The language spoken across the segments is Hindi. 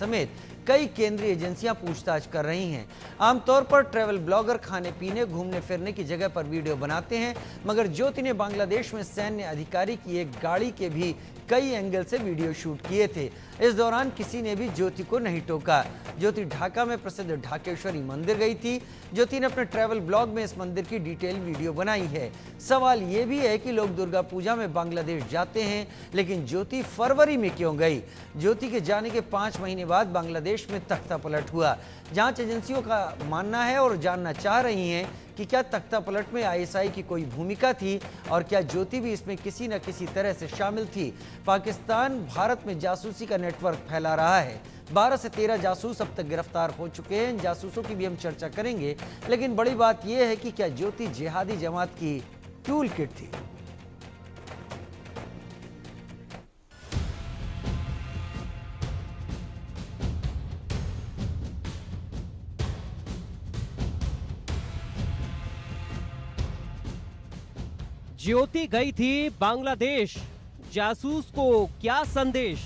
समेत कई केंद्रीय एजेंसियां पूछताछ कर रही हैं। आमतौर पर ट्रैवल ब्लॉगर खाने पीने, घूमने फिरने की जगह पर वीडियो बनाते हैं, मगर ज्योति ने बांग्लादेश में सैन्य अधिकारी की एक गाड़ी के भी कई एंगल से वीडियो शूट किए थे। इस दौरान किसी ने भी ज्योति को नहीं टोका। ज्योति ढाका में प्रसिद्ध ढाकेश्वरी मंदिर गई थी। ज्योति ने अपने ट्रैवल ब्लॉग में इस मंदिर की डिटेल वीडियो बनाई है। सवाल ये भी है कि लोग दुर्गा पूजा में बांग्लादेश जाते हैं, लेकिन ज्योति फरवरी में क्यों गई? ज्योति के जाने के 5 महीने बाद बांग्लादेश में तख्ता पलट हुआ। जांच एजेंसियों का मानना है और जानना चाह रही हैं कि क्या तख्ता पलट में आईएसआई की कोई भूमिका थी और क्या ज्योति भी इसमें किसी न किसी तरह से शामिल थी। पाकिस्तान भारत में जासूसी का नेटवर्क फैला रहा है। 12 से 13 जासूस अब तक गिरफ्तार हो चुके हैं। इन जासूसों की भी हम चर्चा करेंगे, लेकिन बड़ी बात यह है कि क्या ज्योति जिहादी जमात की टूल किट थी? ज्योति गई थी बांग्लादेश, जासूस को क्या संदेश?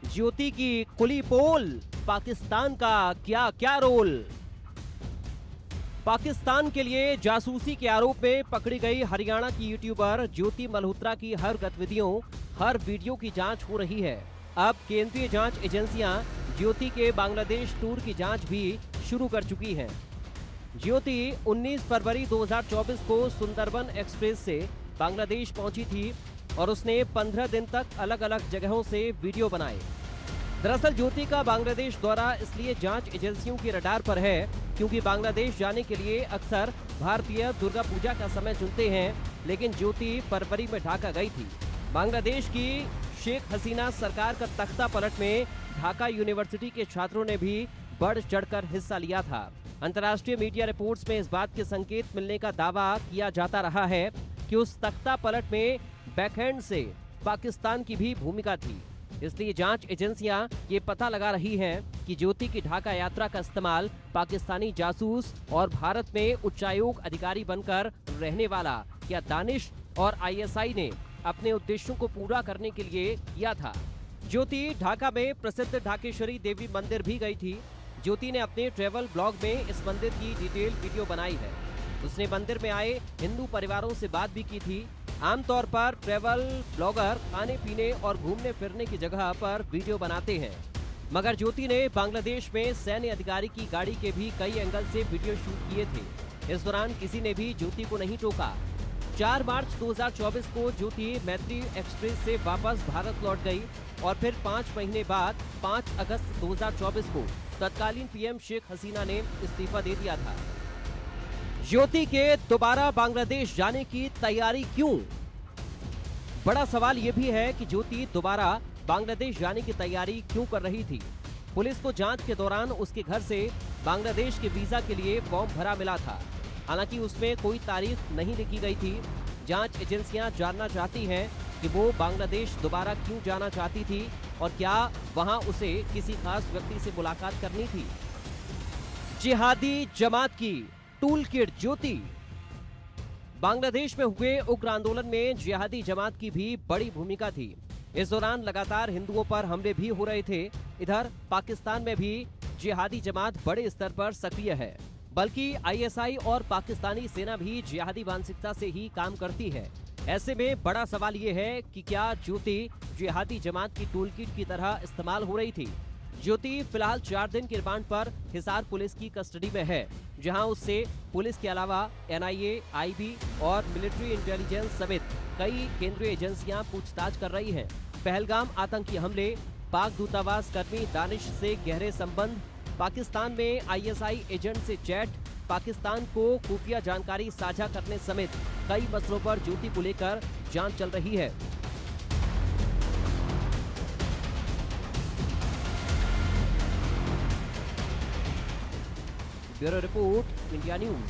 ज्योति की खुली पोल, पाकिस्तान का क्या क्या रोल? पाकिस्तान के लिए जासूसी के आरोप में पकड़ी गई हरियाणा की यूट्यूबर ज्योति मल्होत्रा की हर गतिविधियों, हर वीडियो की जांच हो रही है। अब केंद्रीय जांच एजेंसियां ज्योति के बांग्लादेश टूर की जांच भी शुरू कर चुकी हैं। ज्योति 19 फरवरी 2024 को सुंदरबन एक्सप्रेस से बांग्लादेश पहुंची थी और उसने 15 दिन तक अलग अलग जगहों से वीडियो बनाए। दरअसल ज्योति का बांग्लादेश दौरा इसलिए जांच एजेंसियों की रडार पर है क्योंकि बांग्लादेश जाने के लिए अक्सर भारतीय दुर्गा पूजा का समय चुनते हैं, लेकिन ज्योति फरवरी में ढाका गई थी। बांग्लादेश की शेख हसीना सरकार का तख्ता पलट में ढाका यूनिवर्सिटी के छात्रों ने भी बढ़ चढ़कर हिस्सा लिया था। अंतर्राष्ट्रीय मीडिया रिपोर्ट्स में इस बात के संकेत मिलने का दावा किया जाता रहा है कि उस तख्ता पलट में बैकहैंड से पाकिस्तान की भी भूमिका थी। इसलिए जांच एजेंसियां ये पता लगा रही हैं कि ज्योति की ढाका यात्रा का इस्तेमाल पाकिस्तानी जासूस और भारत में उच्चायोग अधिकारी बनकर रहने वाला क्या दानिश और आईएसआई ने अपने उद्देश्यों को पूरा करने के लिए किया था। ज्योति ढाका में प्रसिद्ध ढाकेश्वरी देवी मंदिर भी गई थी। ज्योति ने अपने ट्रैवल ब्लॉग में इस मंदिर की डिटेल वीडियो बनाई है। उसने मंदिर में आए हिंदू परिवारों से बात भी की थी। आमतौर पर ट्रैवल ब्लॉगर खाने पीने और घूमने फिरने की जगह पर वीडियो बनाते हैं, मगर ज्योति ने बांग्लादेश में सैन्य अधिकारी की गाड़ी के भी कई एंगल से वीडियो शूट किए थे। इस दौरान किसी ने भी ज्योति को नहीं टोका। 4 मार्च 2024 को ज्योति मैत्री एक्सप्रेस से वापस भारत लौट गई और फिर 5 महीने बाद 5 अगस्त 2024 को तत्कालीन पीएम शेख हसीना ने इस्तीफा दे दिया था। ज्योति के दोबारा बांग्लादेश जाने की तैयारी क्यों? बड़ा सवाल यह भी है कि ज्योति दोबारा बांग्लादेश जाने की तैयारी क्यों कर रही थी। पुलिस को जांच के दौरान उसके घर से बांग्लादेश के वीजा के लिए फॉर्म भरा मिला था। हालांकि उसमें कोई तारीख नहीं लिखी गई थी। जांच एजेंसियां जानना चाहती हैं कि वो बांग्लादेश दोबारा क्यों जाना चाहती थी और क्या वहां उसे किसी खास व्यक्ति से मुलाकात करनी थी। जिहादी जमात की टूल किट ज्योति। बांग्लादेश में हुए उग्र आंदोलन में जिहादी जमात की भी बड़ी भूमिका थी। इस दौरान लगातार हिंदुओं पर हमले भी हो रहे थे। इधर पाकिस्तान में भी जिहादी जमात बड़े स्तर पर सक्रिय है, बल्कि आईएसआई और पाकिस्तानी सेना भी जिहादी मानसिकता से ही काम करती है। ऐसे में बड़ा सवाल ये है कि क्या ज्योति जिहादी जमात की टूलकिट की तरह इस्तेमाल हो रही थी। ज्योति फिलहाल 4 दिन के रिमांड पर हिसार पुलिस की कस्टडी में है, जहां उससे पुलिस के अलावा एनआईए, आईबी और मिलिट्री इंटेलिजेंस समेत कई केंद्रीय एजेंसियां पूछताछ कर रही हैं। पहलगाम आतंकी हमले, पाक दूतावास कर्मी दानिश से गहरे संबंध, पाकिस्तान में आईएसआई एजेंट से चैट, पाकिस्तान को खुफिया जानकारी साझा करने समेत कई मसलों पर ज्योति को लेकर जांच चल रही है। Bureau report, India news.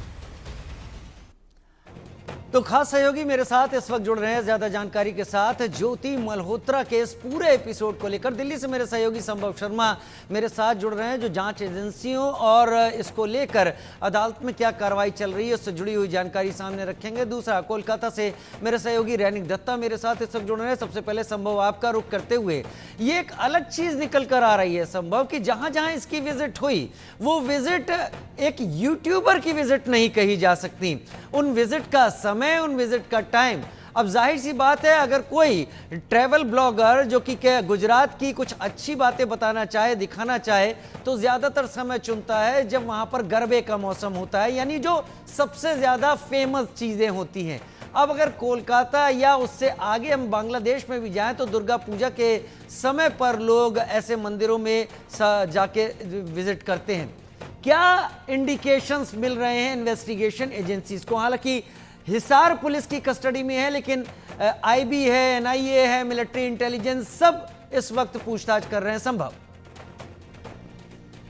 तो खास सहयोगी मेरे साथ इस वक्त जुड़ रहे हैं ज्यादा जानकारी के साथ ज्योति मल्होत्रा के इस पूरे एपिसोड को लेकर। दिल्ली से मेरे सहयोगी संभव शर्मा मेरे साथ जुड़ रहे हैं, जो जांच एजेंसियों और इसको लेकर अदालत में क्या कार्रवाई चल रही है उससे जुड़ी हुई जानकारी सामने रखेंगे। दूसरा, कोलकाता से मेरे सहयोगी रैनिक दत्ता मेरे साथ इस वक्त जुड़ रहे हैं। सबसे पहले संभव, आपका रुख करते हुए, ये एक अलग चीज निकल कर आ रही है संभव कि जहां जहां इसकी विजिट हुई वो विजिट एक यूट्यूबर की विजिट नहीं कही जा सकती। उन विजिट का समय, उन विजिट का टाइम, अब जाहिर सी बात है अगर कोई ट्रैवल ब्लॉगर जो कि गुजरात की कुछ अच्छी बातें बताना चाहे, दिखाना चाहे, तो ज्यादातर समय चुनता है जब वहां पर गरबे का मौसम होता है, यानी जो सबसे ज्यादा फेमस चीजें होती हैं। अब अगर कोलकाता या उससे आगे हम बांग्लादेश में भी जाएं तो दुर्गा पूजा के समय पर लोग ऐसे मंदिरों में जाके विजिट करते हैं। क्या इंडिकेशंस मिल रहे हैं इन्वेस्टिगेशन एजेंसीज को? हालांकि हिसार पुलिस की कस्टडी में है, लेकिन आईबी है, एनआईए है, मिलिट्री इंटेलिजेंस, सब इस वक्त पूछताछ कर रहे हैं। संभव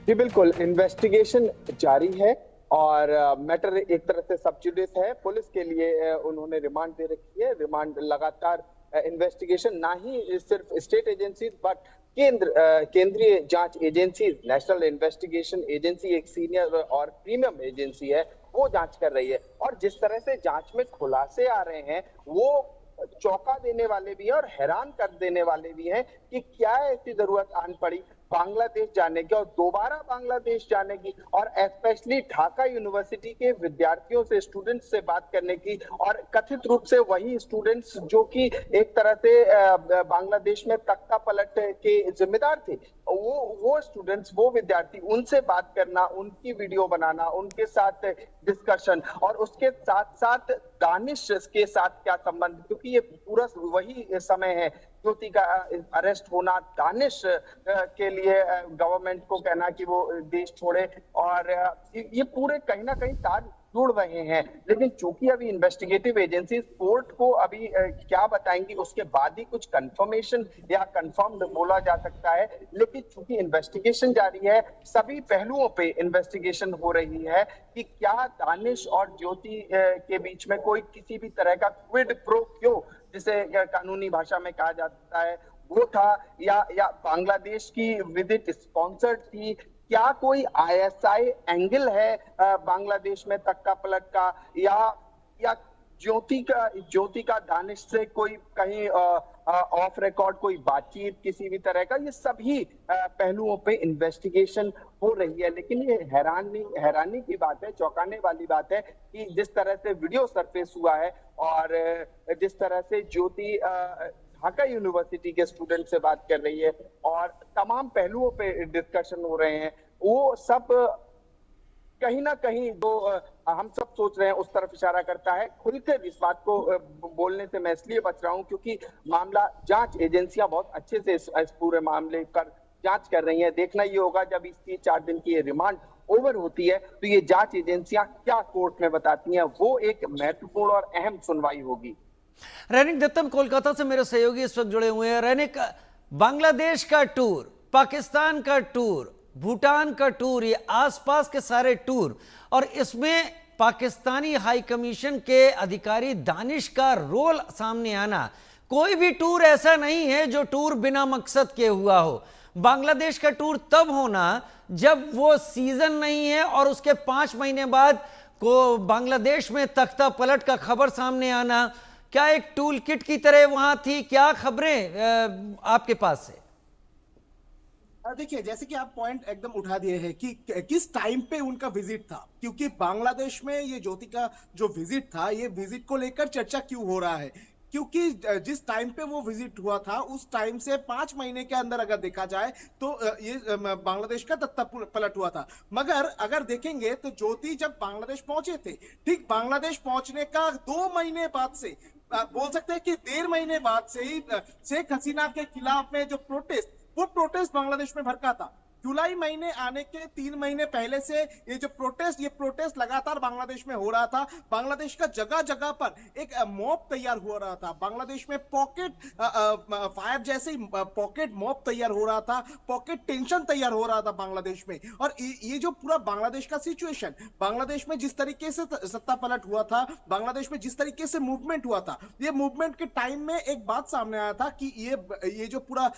जी बिल्कुल, इन्वेस्टिगेशन जारी है और मैटर एक तरह से सब जुडिस है। पुलिस के लिए उन्होंने रिमांड दे रखी है। रिमांड लगातार इन्वेस्टिगेशन ना ही सिर्फ स्टेट एजेंसीज बट केंद्रीय जांच एजेंसी, नेशनल इन्वेस्टिगेशन एजेंसी एक सीनियर और प्रीमियम एजेंसी है, वो जांच कर रही है। और जिस तरह से जांच में खुलासे आ रहे हैं वो चौंका देने वाले भी हैं और हैरान कर देने वाले भी हैं कि क्या ऐसी जरूरत आन पड़ी बांग्लादेश जाने की और दोबारा बांग्लादेश जाने की, और स्पेशली ढाका यूनिवर्सिटी के विद्यार्थियों से, स्टूडेंट्स से बात करने की, और कथित रूप से वही स्टूडेंट्स जो कि एक तरह से बांग्लादेश में तख्ता पलट के जिम्मेदार थे, वो स्टूडेंट्स, वो विद्यार्थी, उनसे बात करना, उनकी वीडियो बनाना, उनके साथ डिस्कशन, और उसके साथ साथ दानिश के साथ क्या संबंध, क्योंकि ये पूरा वही समय है ज्योति का अरेस्ट होना, दानिश के लिए गवर्नमेंट को कहना कि वो देश छोड़े, और ये पूरे कहीं ना कहीं तार जुड़ रहे हैं। लेकिन चूंकि अभी इन्वेस्टिगेटिव एजेंसी कोर्ट को अभी क्या बताएंगी उसके बाद ही कुछ कंफर्मेशन या कंफर्म्ड बोला जा सकता है। लेकिन चूंकि इन्वेस्टिगेशन जारी है, सभी पहलुओं पे इन्वेस्टिगेशन हो रही है कि क्या दानिश और ज्योति के बीच में कोई किसी भी तरह का क्विड प्रो क्यो, जिसे कानूनी भाषा में कहा जाता है, वो था, या बांग्लादेश की विजिट स्पॉन्सर्ड थी, क्या कोई आईएसआई एंगल है बांग्लादेश में तख्ता पलट का, या ज्योति का दानिश से कोई कहीं ऑफ रिकॉर्ड कोई बातचीत किसी भी तरह का, ये सभी पहलुओं पे इन्वेस्टिगेशन हो रही है। लेकिन ये हैरानी की बात है, चौंकाने वाली बात है कि जिस तरह से वीडियो सरफेस हुआ है और जिस तरह से ज्योति ढाका यूनिवर्सिटी के स्टूडेंट से बात कर रही है और तमाम पहलुओं पे डिस्कशन हो रहे हैं, वो सब कहीं ना कहीं जो हम सब सोच रहे हैं उस तरफ इशारा करता है। खुलकर इस बात को बोलने से मैं इसलिए बच रहा हूं क्योंकि मामला, जांच एजेंसियां बहुत अच्छे से इस पूरे मामले पर जांच कर रही हैं। देखना ये होगा जब इसकी 4 दिन की रिमांड ओवर होती है तो ये जांच एजेंसियां क्या कोर्ट में बताती हैं, वो एक महत्वपूर्ण और अहम सुनवाई होगी। रैनिक दत्तम कोलकाता से मेरे सहयोगी इस वक्त जुड़े हुए हैं। रैनिक, बांग्लादेश का टूर, पाकिस्तान का टूर, भूटान का टूर, ये आसपास के सारे टूर, और इसमें पाकिस्तानी हाई कमीशन के अधिकारी दानिश का रोल सामने आना, कोई भी टूर ऐसा नहीं है जो टूर बिना मकसद के हुआ हो। बांग्लादेश का टूर तब होना जब वो सीजन नहीं है और उसके 5 महीने बाद को बांग्लादेश में तख्ता पलट का खबर सामने आना, क्या एक टूल किट की तरह वहां थी? क्या खबरें आपके पास है? देखिए, जैसे कि आप पॉइंट एकदम उठा दिए हैं कि किस टाइम पे उनका विजिट था, क्योंकि बांग्लादेश में ये ज्योति का जो विजिट था, ये विजिट को लेकर चर्चा क्यों हो रहा है, क्योंकि जिस टाइम पे वो विजिट हुआ था उस टाइम से 5 महीने के अंदर अगर देखा जाए तो ये बांग्लादेश का तख्ता पलट हुआ था। मगर अगर देखेंगे तो ज्योति जब बांग्लादेश पहुंचे थे, ठीक बांग्लादेश पहुंचने का 2 महीने बाद से, बोल सकते हैं कि 1.5 महीने बाद से ही शेख हसीना के खिलाफ में जो प्रोटेस्ट, वो प्रोटेस्ट बांग्लादेश में भड़का था। जुलाई महीने आने के 3 महीने पहले से ये जो प्रोटेस्ट, ये प्रोटेस्ट लगातार बांग्लादेश में हो रहा था। बांग्लादेश का जगह जगह पर एक मॉब तैयार हो रहा था। बांग्लादेश में पॉकेट फायर जैसे ही पॉकेट मॉब तैयार हो रहा था, पॉकेट टेंशन तैयार हो रहा था बांग्लादेश में। और ये जो पूरा बांग्लादेश का सिचुएशन, बांग्लादेश में जिस तरीके से सत्ता पलट हुआ था, बांग्लादेश में जिस तरीके से मूवमेंट हुआ था, ये मूवमेंट के टाइम में एक बात सामने आया था कि ये जो पूरा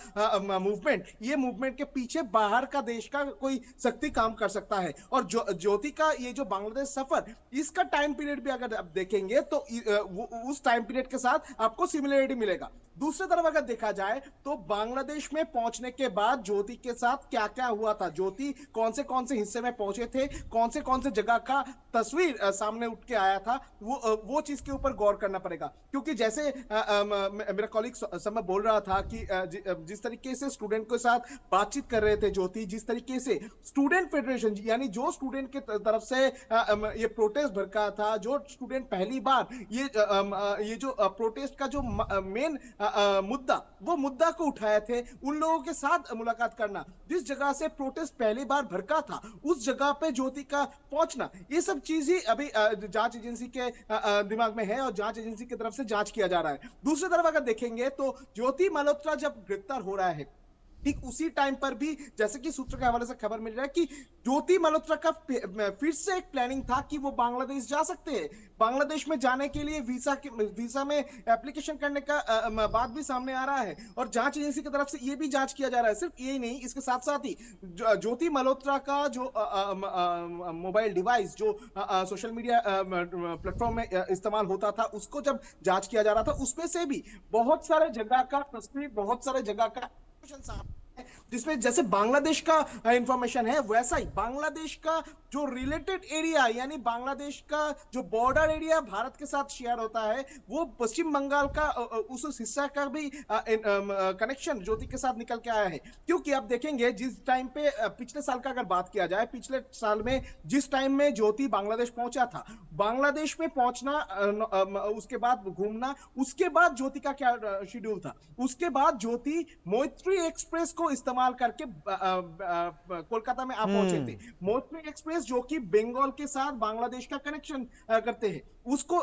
मूवमेंट, ये मूवमेंट के पीछे बाहर का देश का कोई शक्ति काम कर सकता है। और ज्योति का ये जो बांग्लादेश सफर, इसका टाइम पीरियड भी अगर आप देखेंगे तो उस टाइम पीरियड के साथ आपको सिमिलरिटी मिलेगा। दूसरी तरफ अगर देखा जाए तो बांग्लादेश में पहुंचने के बाद ज्योति के साथ क्या क्या हुआ था, ज्योति कौन से हिस्से में पहुंचे थे, कौन से जगह का तस्वीर सामने उठ के आया था, वो चीज के ऊपर गौर करना पड़ेगा। क्योंकि जैसे मेरा कॉलीग समय बोल रहा था कि जिस तरीके से स्टूडेंट के साथ बातचीत कर रहे थे ज्योति, जिस तरीके से स्टूडेंट फेडरेशन, यानी जो स्टूडेंट के तरफ से ये प्रोटेस्ट भड़का था, जो स्टूडेंट पहली बार ये जो प्रोटेस्ट का जो मेन मुद्दा, वो मुद्दा को उठाए थे, उन लोगों के साथ मुलाकात करना, जिस जगह से प्रोटेस्ट पहली बार भड़का था, उस जगह पे ज्योति का पहुंचना, ये सब चीज ही अभी जांच एजेंसी के दिमाग में है और जांच एजेंसी की तरफ से जांच किया जा रहा है। दूसरी तरफ अगर देखेंगे तो ज्योति मल्होत्रा जब गिरफ्तार हो रहा है, ठीक उसी टाइम पर भी जैसे कि सूत्र के हवाले से खबर मिल रहा है कि ज्योति मल्होत्रा का फिर से एक प्लानिंग था कि वो बांग्लादेश जा सकते हैं। बांग्लादेश में जाने के लिए वीजा में एप्लीकेशन करने का बात भी सामने आ रहा है और जांच एजेंसी की तरफ से ये भी जांच किया जा रहा है। सिर्फ यही नहीं, इसके साथ साथ ही ज्योति मल्होत्रा का जो मोबाइल डिवाइस जो सोशल मीडिया प्लेटफॉर्म में इस्तेमाल होता था, उसको जब जांच किया जा रहा था, उसमें से भी बहुत सारे जगह का तस्वीर, बहुत सारे जगह का जिसमें जैसे बांग्लादेश का इंफॉर्मेशन है, वैसा ही बांग्लादेश का जो रिलेटेड एरिया, यानी बांग्लादेश का जो बॉर्डर एरिया भारत के साथ शेयर होता है, वो पश्चिम बंगाल का उस हिस्सा का भी कनेक्शन ज्योति के साथ निकल के आया है। क्योंकि आप देखेंगे जिस टाइम पे पिछले साल का अगर बात किया जाए, पिछले साल में जिस टाइम में ज्योति बांग्लादेश पहुंचा था, बांग्लादेश में पहुंचना, उसके बाद घूमना, उसके बाद ज्योति का क्या शेड्यूल था, उसके बाद ज्योति मैत्री एक्सप्रेस को इस्तेमाल करके कोलकाता में आप पहुंचे थे। मैत्री एक्सप्रेस जो कि बंगाल के साथ बांग्लादेश का कनेक्शन करते हैं, उसको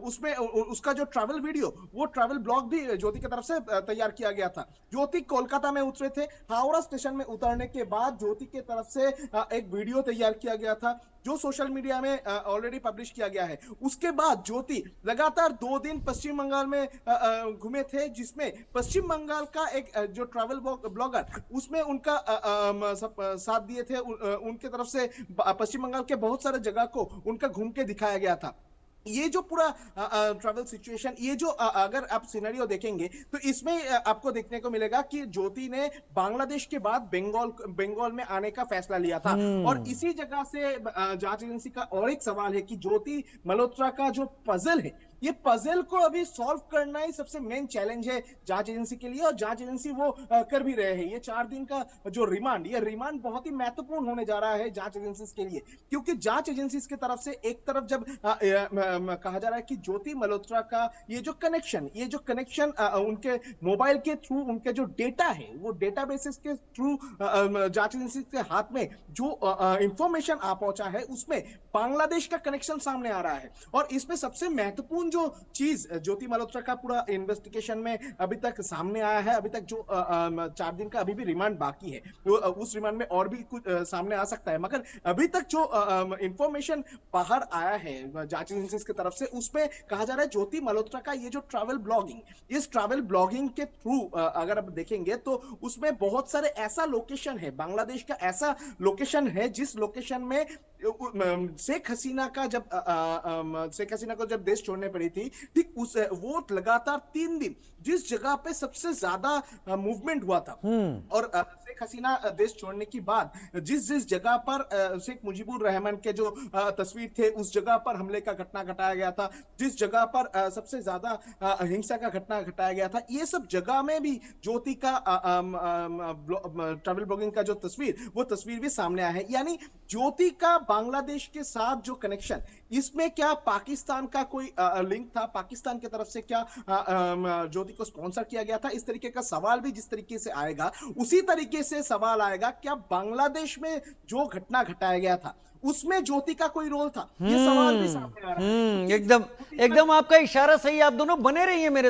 उसमें उसका जो ट्रैवल वीडियो, वो ट्रैवल ब्लॉग भी ज्योति की तरफ से तैयार किया गया था। ज्योति कोलकाता में उतरे थे, हावड़ा स्टेशन में उतरने के बाद ज्योति की तरफ से एक वीडियो तैयार किया गया था जो सोशल मीडिया में ऑलरेडी पब्लिश किया गया है। उसके बाद ज्योति लगातार 2 दिन पश्चिम बंगाल में घूमे थे, जिसमें पश्चिम बंगाल का एक जो ट्रैवल ब्लॉगर, उसमें उनका साथ दिए थे। उनके तरफ से पश्चिम बंगाल के बहुत सारे जगह को उनका घूम के दिखाया गया था। ये जो पूरा ट्रैवल सिचुएशन, ये जो अगर आप सिनेरियो देखेंगे तो इसमें आपको देखने को मिलेगा कि ज्योति ने बांग्लादेश के बाद बंगाल में आने का फैसला लिया था। और इसी जगह से जांच एजेंसी का और एक सवाल है कि ज्योति मल्होत्रा का जो पजल है, ये पजल को अभी सॉल्व करना ही सबसे मेन चैलेंज है जांच एजेंसी के लिए, और जांच एजेंसी वो कर भी रहे हैं। ये 4 दिन का जो रिमांड, ये रिमांड बहुत ही महत्वपूर्ण होने जा रहा है जांच एजेंसी के लिए, क्योंकि जांच एजेंसी की तरफ से एक तरफ जब कहा जा रहा है कि ज्योति मल्होत्रा का ये जो कनेक्शन उनके मोबाइल के थ्रू, उनके जो डेटा है, वो डेटाबेसेस के थ्रू जांच एजेंसी के हाथ में जो इंफॉर्मेशन आ पहुंचा है, उसमें बांग्लादेश का कनेक्शन सामने आ रहा है। और इसमें सबसे महत्वपूर्ण जो चीज ज्योति मल्होत्रा का पूरा इन्वेस्टिगेशन में अभी तक सामने आया है, अभी तक जो 4 दिन का अभी भी रिमांड बाकी है, उस रिमांड में और भी कुछ सामने आ सकता है, मगर अभी तक जो इंफॉर्मेशन बाहर आया है जांच एजेंसी की तरफ से, उसमें कहा जा रहा है ज्योति मल्होत्रा का ये जो ट्रैवल ब्लॉगिंग, इस ट्रैवल ब्लॉगिंग के थ्रू अगर आप देखेंगे तो उसमें बहुत सारे ऐसा लोकेशन है, बांग्लादेश का ऐसा लोकेशन है जिस लोकेशन में शेख हसीना को जब देश छोड़ने पड़ी थी, ठीक वो लगातार 3 दिन जिस जगह पे सबसे ज्यादा मूवमेंट हुआ था, और शेख हसीना देश छोड़ने के बाद जिस जगह पर शेख मुजीबुर रहमान के जो तस्वीर थे, उस जगह पर हमले का घटना घटाया गया था, जिस जगह पर सबसे ज्यादा हिंसा का घटना घटाया गया था, ये सब जगह में भी ज्योति का ट्रैवल ब्लॉगिंग का जो तस्वीर, वो तस्वीर भी सामने आया है। यानी ज्योति का बांग्लादेश के साथ जो कनेक्शन, इसमें क्या पाकिस्तान का कोई लिंक था, पाकिस्तान की तरफ से क्या ज्योति को स्पॉन्सर किया गया था, इस तरीके का सवाल भी जिस तरीके से आएगा उसी तरीके से सवाल आएगा क्या बांग्लादेश में जो घटना घटाया गया था उसमें ज्योति का कोई रोल था, ये सवाल भी सामने आ रहा है। एकदम एकदम आपका इशारा सही, आप दोनों बने रहिए मेरे